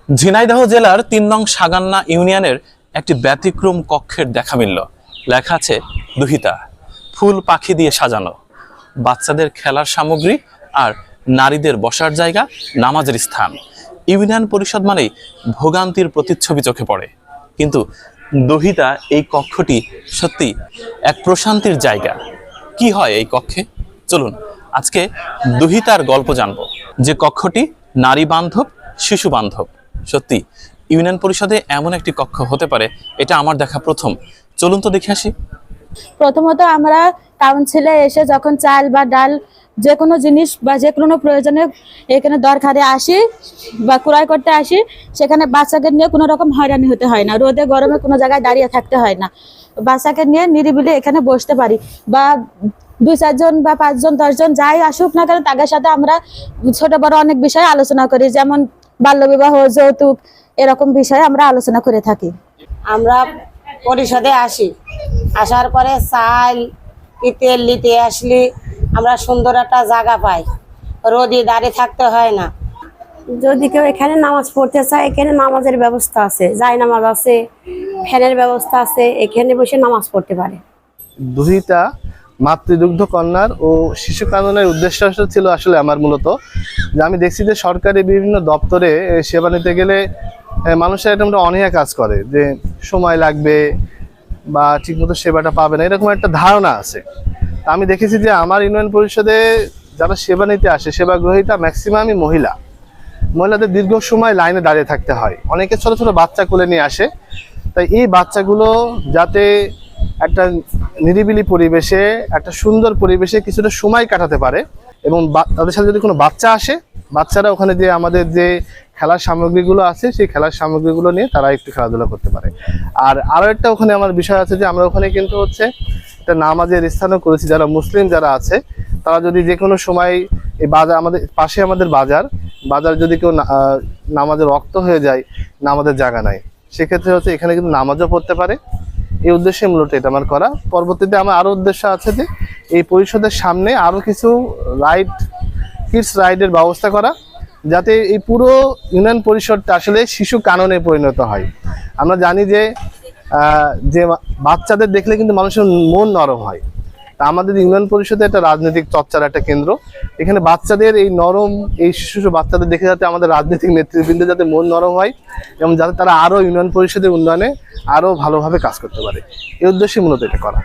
ঝিনাইদহ জেলার ৩ নং সাগান্না ইউনিয়নের একটি ব্যতিক্রম কক্ষের দেখা মিলল। লেখা আছে দুহিতা, ফুল পাখি দিয়ে সাজানো, বাচ্চাদের খেলার সামগ্রী আর নারীদের বসার জায়গা, নামাজের স্থান। ইউনিয়ন পরিষদ মানেই ভোগান্তির প্রতিচ্ছবি চোখে পড়ে, কিন্তু দুহিতা এই কক্ষটি সত্যি এক প্রশান্তির জায়গা। কি হয় এই কক্ষে, চলুন আজকে দুহিতার গল্প জানবো। যে কক্ষটি নারী বান্ধব, শিশু বান্ধব। সত্যি ইউনিয়ন পরিষদে এমন একটি কক্ষ হতে পারে, এটা আমার দেখা প্রথম। চলুন তো দেখে আসি। প্রথমত আমরা কাউন্সিলে এসে যখন চাল বা ডাল যে কোনো জিনিস বা যে কোনো প্রয়োজনে এখানে দরকারে আসি বা ক্রয় করতে আসি, সেখানে বাচ্চাকে নিয়ে কোনো রকম হয়রানি হতে হয় না, রোদে গরমে কোনো জায়গায় দাঁড়িয়ে থাকতে হয় না। বাচ্চাকে নিয়ে নিরিবিলি এখানে বসতে পারি, বা 2-4 জন বা 5 জন 10 জন যাই আসুক না কেন, তাদের সাথে আমরা ছোট বড় অনেক বিষয়ে আলোচনা করি, যেমন বাল্যবিবাহ, যৌতুক, এরকম বিষয়ে আমরা আলোচনা করে থাকি। আমরা পরিষদে আসি, আসার পরে চাল তেল নিতে আসলে আমরা সুন্দর একটা জায়গা পাই, রোদে দাঁড়িয়ে থাকতে হয় না। যদি কেউ এখানে নামাজ পড়তে চায়, এখানে নামাজের ব্যবস্থা আছে, জায় নামাজ আছে, ফ্যানের ব্যবস্থা আছে, এখানে বসে নামাজ পড়তে পারে। দুহিতা মাতৃদুগ্ধ কন্যার ও শিশু কাননের উদ্দেশ্য ছিল আসলে আমার মূলত যে আমি দেখছি যে সরকারি বিভিন্ন দপ্তরে সেবা নিতে গেলে মানুষের একটা অনীহা কাজ করে, যে সময় লাগবে বা ঠিকমতো সেবাটা পাবে না, এরকম একটা ধারণা আছে। তা আমি দেখেছি যে আমার ইউনিয়ন পরিষদে যারা সেবা নিতে আসে, সেবা গ্রহীতা ম্যাক্সিমামই মহিলাদের দীর্ঘ সময় লাইনে দাঁড়িয়ে থাকতে হয়। অনেকে ছোট ছোট বাচ্চা কোলে নিয়ে আসে, তাই এই বাচ্চাগুলো যাতে একটা নিরিবিলি পরিবেশে, একটা সুন্দর পরিবেশে কিছুটা সময় কাটাতে পারে, এবং তাদের সাথে যদি কোনো বাচ্চা আসে, বাচ্চারা ওখানে যে আমাদের যে খেলার সামগ্রীগুলো আছে, সেই খেলার সামগ্রীগুলো নিয়ে তারা একটু খেলাধুলা করতে পারে। আর আরও একটা ওখানে আমার বিষয় আছে যে আমরা ওখানে কিন্তু একটা নামাজের স্থানও করেছি। যারা মুসলিম যারা আছে, তারা যদি যে কোনো সময় এই বাজার, আমাদের পাশে আমাদের বাজার যদি কেউ নামাজের রক্ত হয়ে যায়, নামাজের জায়গা নাই, সেক্ষেত্রে এখানে কিন্তু নামাজও পড়তে পারে। এই উদ্দেশ্যে মূলত এটা আমার করা। পরবর্তীতে আমার আরও উদ্দেশ্য আছে যে এই পরিষদের সামনে আরও কিছু কিডস রাইডের ব্যবস্থা করা, যাতে এই পুরো ইউনিয়ন পরিষদটা আসলে শিশু কাননে পরিণত হয়। আমরা জানি যে বাচ্চাদের দেখলে কিন্তু মানুষের মন নরম হয়। তা আমাদের ইউনিয়ন পরিষদে একটা রাজনৈতিক চর্চার একটা কেন্দ্র। এখানে বাচ্চাদের এই শিশু বাচ্চাদের দেখে যাতে আমাদের রাজনৈতিক নেতৃবৃন্দের যাতে মন নরম হয়, এবং যাতে তারা আরও ইউনিয়ন পরিষদের উন্নয়নে আরও ভালোভাবে কাজ করতে পারে, এই উদ্দেশ্যে মূলত এটা করা।